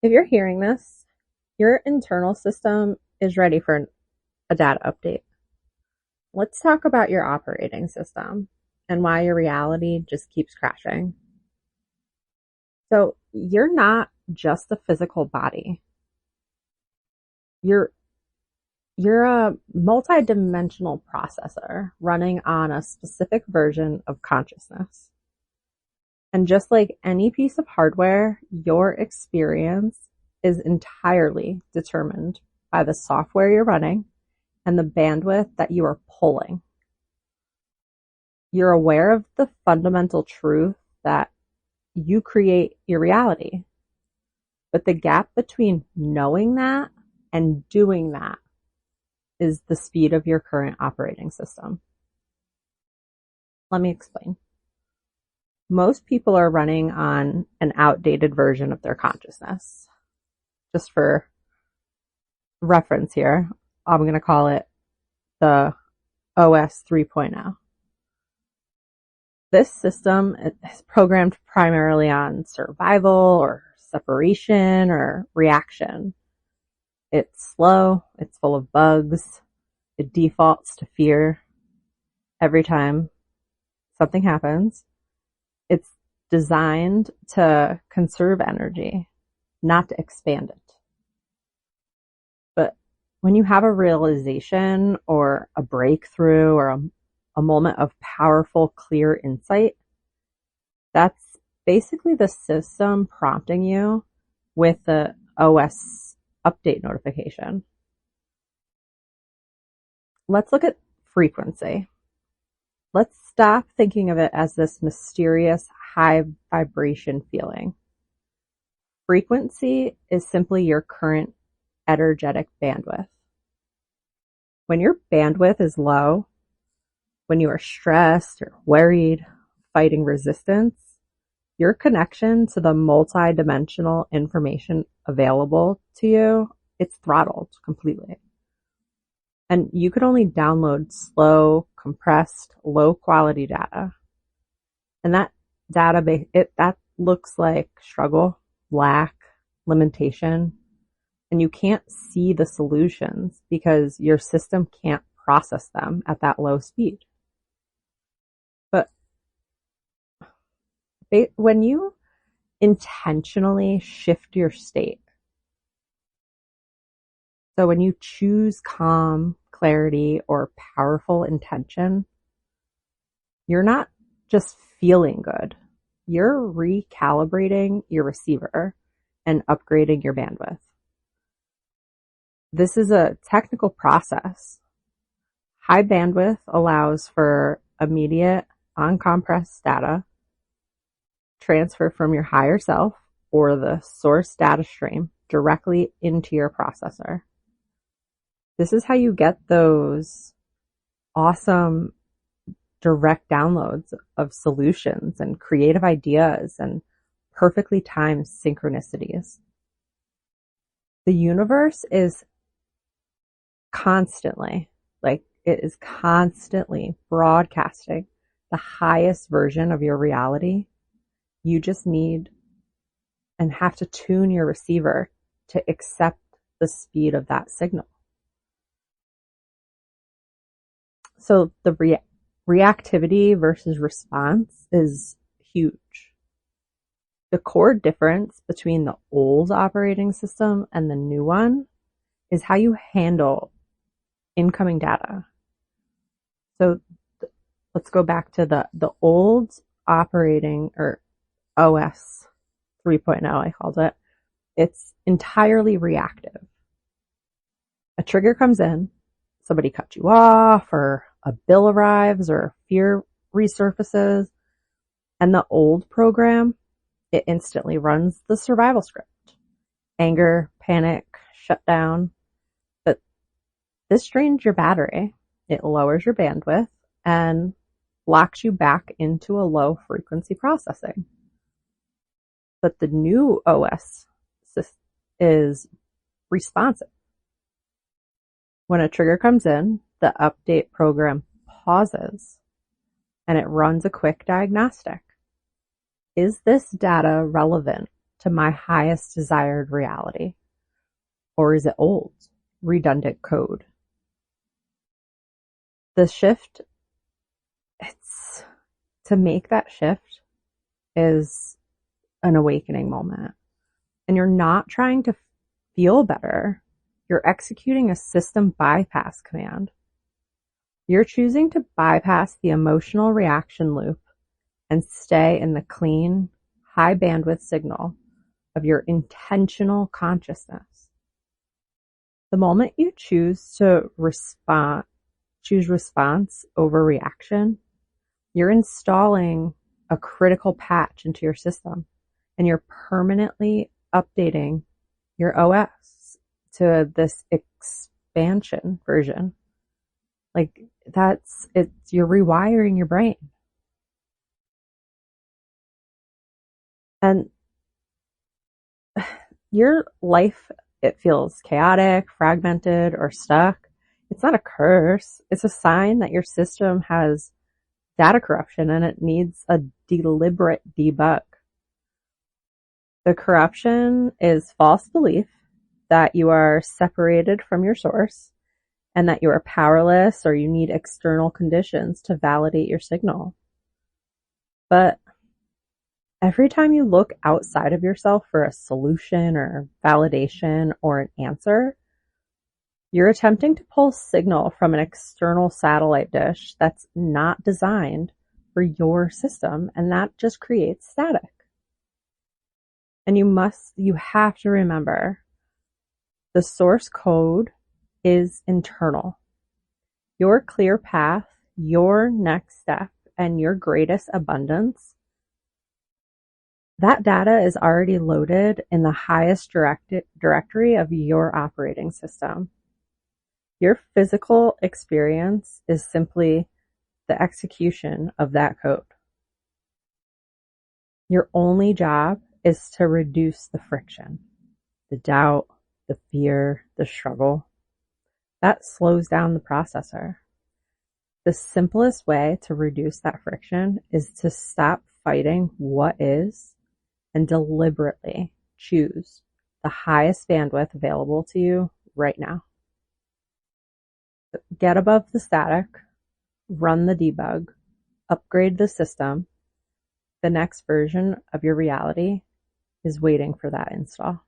If you're hearing this, your internal system is ready for a data update. Let's talk about your operating system and why your reality just keeps crashing. So, you're not just a physical body. You're you're a multidimensional processor running on a specific version of consciousness. And just like any piece of hardware, your experience is entirely determined by the software you're running and the bandwidth that you are pulling. You're aware of the fundamental truth that you create your reality. But the gap between knowing that and doing that is the speed of your current operating system. Let me explain. Most people are running on an outdated version of their consciousness. Just for reference here, I'm going to call it the OS 3.0. This system is programmed primarily on survival or separation or reaction. It's slow, it's full of bugs, it defaults to fear every time something happens. It's designed to conserve energy, not to expand it. But when you have a realization or a breakthrough or a moment of powerful, clear insight, that's basically the system prompting you with the OS update notification. Let's look at frequency. Let's stop thinking of it as this mysterious high vibration feeling. Frequency is simply your current energetic bandwidth. When your bandwidth is low, when you are stressed or worried, fighting resistance, your connection to the multi-dimensional information available to you, it's throttled completely. And you could only download slow, compressed, low-quality data. And that database, that looks like struggle, lack, limitation, and you can't see the solutions because your system can't process them at that low speed. But when you intentionally shift your state, so when you choose calm, clarity, or powerful intention, you're not just feeling good. You're recalibrating your receiver and upgrading your bandwidth. This is a technical process. High bandwidth allows for immediate, uncompressed data transfer from your higher self or the source data stream directly into your processor. This is how you get those awesome direct downloads of solutions and creative ideas and perfectly timed synchronicities. The universe is constantly broadcasting the highest version of your reality. You just need and have to tune your receiver to accept the speed of that signal. So the reactivity versus response is huge. The core difference between the old operating system and the new one is how you handle incoming data. So let's go back to the old operating, or OS 3.0, I called it. It's entirely reactive. A trigger comes in, somebody cuts you off, or a bill arrives, or fear resurfaces, and the old program, it instantly runs the survival script. Anger, panic, shutdown. But this drains your battery. It lowers your bandwidth and locks you back into a low frequency processing. But the new OS is responsive. When a trigger comes in, the update program pauses and it runs a quick diagnostic. Is this data relevant to my highest desired reality? Or is it old, redundant code? The shift, it's to make that shift is an awakening moment. And you're not trying to feel better. You're executing a system bypass command. You're choosing to bypass the emotional reaction loop and stay in the clean, high bandwidth signal of your intentional consciousness. The moment you choose to choose response over reaction, you're installing a critical patch into your system, and you're permanently updating your OS to this expansion version. Like you're rewiring your brain. And your life, it feels chaotic, fragmented, or stuck. It's not a curse. It's a sign that your system has data corruption and it needs a deliberate debug. The corruption is false belief that you are separated from your source and that you are powerless or you need external conditions to validate your signal. But every time you look outside of yourself for a solution or validation or an answer, you're attempting to pull signal from an external satellite dish that's not designed for your system, and that just creates static. And you have to remember, the source code is internal. Your clear path, your next step, and your greatest abundance, that data is already loaded in the highest directory of your operating system. Your physical experience is simply the execution of that code. Your only job is to reduce the friction, the doubt, the fear, the struggle. That slows down the processor. The simplest way to reduce that friction is to stop fighting what is and deliberately choose the highest bandwidth available to you right now. Get above the static, run the debug, upgrade the system. The next version of your reality is waiting for that install.